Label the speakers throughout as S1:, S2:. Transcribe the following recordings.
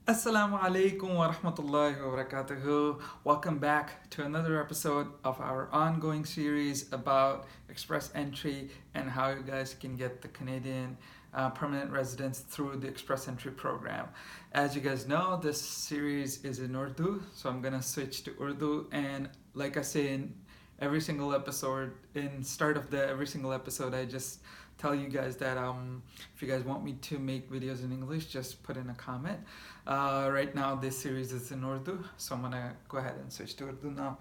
S1: Assalamu alaikum wa rahmatullahi wa barakatuhu. Welcome back to another episode of our ongoing series about express entry and how you guys can get the Canadian permanent residence through the express entry program. As you guys know, this series is in Urdu, so I'm gonna switch to Urdu. And like I say in every single episode, in start of the every single episode, I just tell you guys that if you guys want me to make videos in English, just put in a comment. Right now, this series is in Urdu, so I'm gonna go ahead and switch to Urdu now.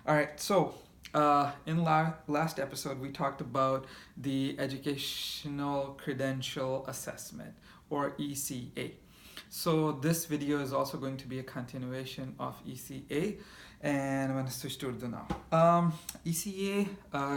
S1: All right, so in last episode, we talked about the Educational Credential Assessment, or ECA. So this video is also going to be a continuation of ECA, and I'm gonna switch to Urdu now. ECA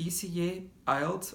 S1: ECA, IELTS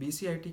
S1: BCIT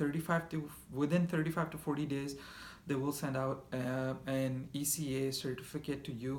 S1: 35 to 40 days they will send out an ECA certificate to you.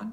S1: 1,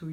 S1: 2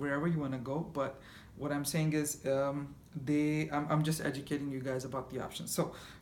S1: wherever you want to go. But what I'm saying is I'm just educating you guys about the options. So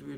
S1: to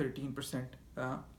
S1: 13%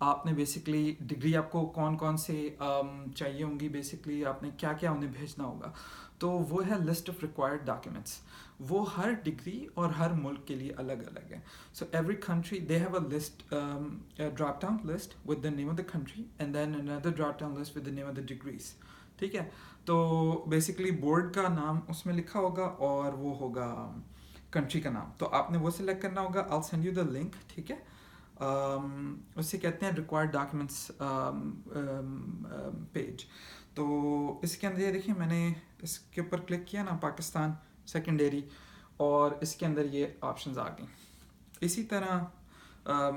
S1: آپ نے basically degree آپ کو کون کون سے چاہیے ہوں گی, بیسکلی آپ نے کیا کیا انہیں بھیجنا ہوگا. تو وہ ہے لسٹ آف ریکوائرڈ ڈاکیومنٹس. وہ ہر ڈگری اور ہر ملک کے لیے الگ الگ ہے. So every country they have a list, drop down list with the name of the country and then اندر drop down list with the name of the degrees. ٹھیک ہے, تو بیسکلی بورڈ کا نام اس میں لکھا ہوگا اور وہ ہوگا کنٹری کا نام. تو آپ نے وہ سلیکٹ کرنا ہوگا. I'll send you the link. ٹھیک ہے, اسے کہتے ہیں ریکوائرڈ ڈاکیومنٹس پیج. تو اس کے اندر یہ دیکھیں, میں نے اس کے اوپر کلک کیا نا, پاکستان سیکنڈری, اور اس کے اندر یہ آپشنز آ گئیں. اسی طرح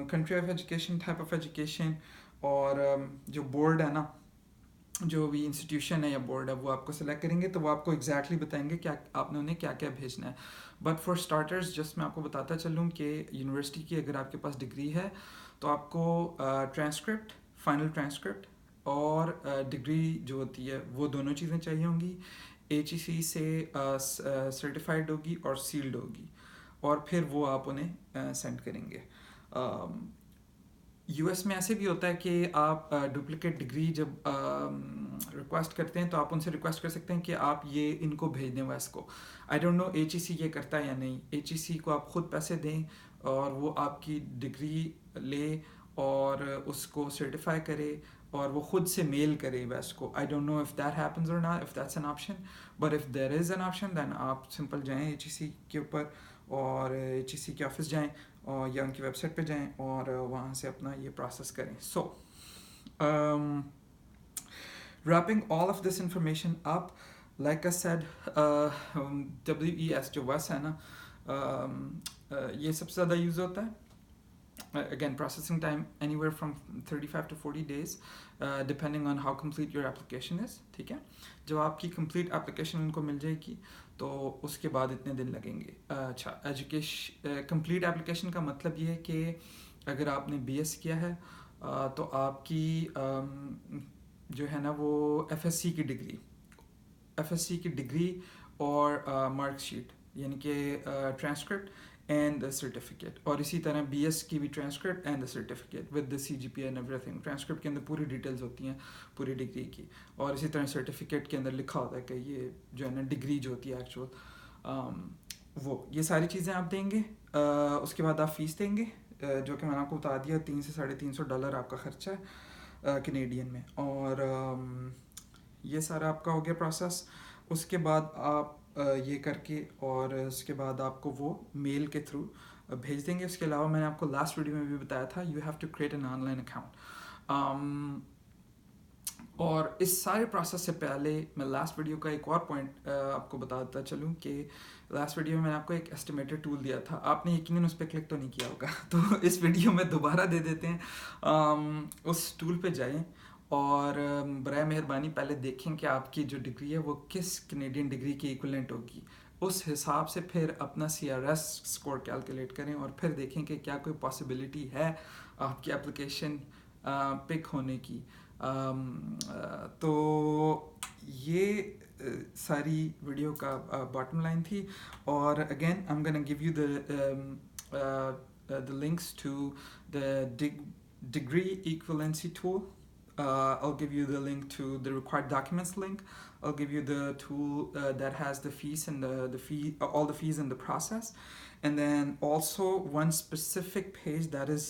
S1: country of education, type of education, اور جو بورڈ ہے نا, جو بھی انسٹیٹیوشن ہے یا بورڈ ہے, وہ آپ کو سلیکٹ کریں گے تو وہ آپ کو ایگزیکٹلی بتائیں گے کیا آپ نے انہیں کیا کیا بھیجنا ہے. بٹ فار اسٹارٹرز جسٹ میں آپ کو بتاتا چلوں کہ یونیورسٹی کی اگر آپ کے پاس ڈگری ہے تو آپ کو ٹرانسکرپٹ, فائنل ٹرانسکرپٹ, اور ڈگری جو ہوتی ہے وہ دونوں چیزیں چاہیے ہوں گی. HEC سے سرٹیفائڈ ہوگی اور سیلڈ ہوگی, اور پھر وہ آپ انہیں سینڈ کریں گے. US میں ایسے بھی ہوتا ہے کہ آپ ڈپلیکیٹ ڈگری جب ریکویسٹ کرتے ہیں تو آپ ان سے ریکویسٹ کر سکتے ہیں کہ آپ یہ ان کو بھیج دیں WES کو. آئی ڈونٹ نو HEC یہ کرتا ہے یا نہیں. HEC کو آپ خود پیسے دیں اور وہ آپ کی ڈگری لے اور اس کو سرٹیفائی کرے اور وہ خود سے میل کرے WES کو. I don't know if that happens or not, if that's an option, but if there is an option then آپ سمپل جائیں HEC کے اوپر اور HEC کے آفس جائیں اور یا ان کی ویب سائٹ پہ جائیں اور وہاں سے اپنا یہ پروسیس کریں. سو wrapping all of this information up, like I said, WES جو WES ہے نا, یہ سب سے زیادہ یوز ہوتا ہے. Again, processing time anywhere from 35 to 40 days, depending on how complete your application is. ٹھیک ہے, جب آپ کی complete application ان کو مل جائے گی تو اس کے بعد اتنے دن لگیں گے. اچھا, complete application کا مطلب یہ ہے کہ اگر آپ نے BS کیا ہے تو آپ کی جو ہے نا وہ FSC کی ڈگری اور مارک شیٹ, یعنی کہ ٹرانسکرپٹ اینڈ دا سرٹیفکیٹ, اور اسی طرح BS کی بھی transcript and the certificate with the CGPA and every thing. Transcript کے اندر پوری ڈیٹیلز ہوتی ہیں پوری ڈگری کی, اور اسی طرح سرٹیفکیٹ کے اندر لکھا ہوتا ہے کہ یہ جو ہے نا ڈگری جو ہوتی ہے ایکچوئل, وہ یہ ساری چیزیں آپ دیں گے. اس کے بعد آپ فیس دیں گے, جو کہ میں نے آپ کو بتا دیا $300 سے $350 آپ کا خرچہ ہے کینیڈین میں. اور یہ سارا آپ کا ہو گیا پروسیس. اس کے بعد آپ یہ کر کے اور اس کے بعد آپ کو وہ میل کے تھرو بھیج دیں گے. اس کے علاوہ میں نے آپ کو لاسٹ ویڈیو میں بھی بتایا تھا, you have to create an online account. اور اس سارے پروسیس سے پہلے میں لاسٹ ویڈیو کا ایک اور پوائنٹ آپ کو بتاتا چلوں کہ لاسٹ ویڈیو میں نے آپ کو ایک ایسٹیمیٹڈ ٹول دیا تھا, آپ نے یقیناً اس پہ کلک تو نہیں کیا ہوگا, تو اس ویڈیو میں دوبارہ دے دیتے ہیں. اس ٹول پہ جائیں اور برائے مہربانی پہلے دیکھیں کہ آپ کی جو ڈگری ہے وہ کس کینیڈین ڈگری کی ایکویلنٹ ہوگی. اس حساب سے پھر اپنا CRS اسکور کیلکولیٹ کریں اور پھر دیکھیں کہ کیا کوئی پاسبلٹی ہے آپ کی اپلیکیشن پک ہونے کی. تو یہ ساری ویڈیو کا باٹم لائن تھی. اور again I am gonna give you the links to the degree equivalency tool. I'll give you the link to the required documents link. I'll give you the tool that has the fees and the fee, all the fees in the process, and then also one specific page that is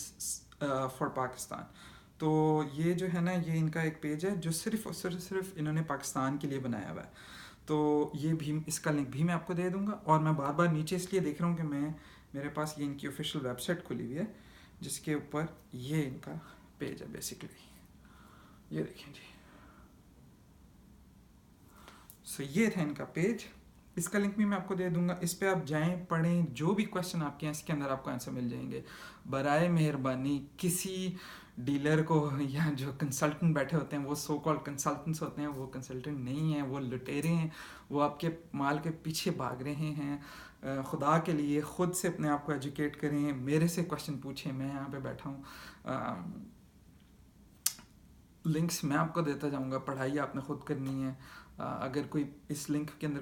S1: for Pakistan. تو یہ جو ہے نا, یہ ان کا ایک page ہے جو صرف انہوں نے پاکستان کے لیے بنایا ہوا ہے. تو یہ بھی, اس کا لنک بھی میں آپ کو دے دوں گا. اور میں بار بار نیچے اس لیے دیکھ رہا ہوں کہ میرے پاس یہ ان کی آفیشیل ویب سائٹ کھلی ہوئی ہے جس کے اوپر یہ ان کا پیج ہے بیسکلی. یہ دیکھیں جی, سو یہ تھا ان کا پیج. اس کا لنک بھی میں آپ کو دے دوں گا. اس پہ آپ جائیں, پڑھیں, جو بھی کویشچن آپ کے ہیں اس کے اندر آپ کو آنسر مل جائیں گے. برائے مہربانی کسی ڈیلر کو یا جو کنسلٹنٹ بیٹھے ہوتے ہیں, وہ سو کالڈ کنسلٹنٹس ہوتے ہیں, وہ کنسلٹنٹ نہیں ہیں, وہ لٹیرے ہیں, وہ آپ کے مال کے پیچھے بھاگ رہے ہیں. خدا کے لیے خود سے اپنے آپ کو ایجوکیٹ کریں, میرے سے کویشچن پوچھیں, میں یہاں پہ بیٹھا ہوں. لنکس میں آپ کو دیتا جاؤں گا, پڑھائی آپ نے خود کرنی ہے. اگر کوئی اس لنک کے اندر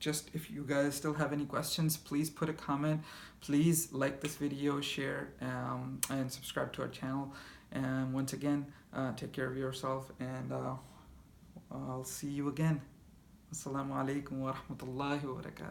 S1: just if you guys still have any questions, please put a comment, please like this video, share, and subscribe to our channel. And once again, take care of yourself, and I'll see you again. Assalamu alaikum wa rahmatullahi wa barakatuh.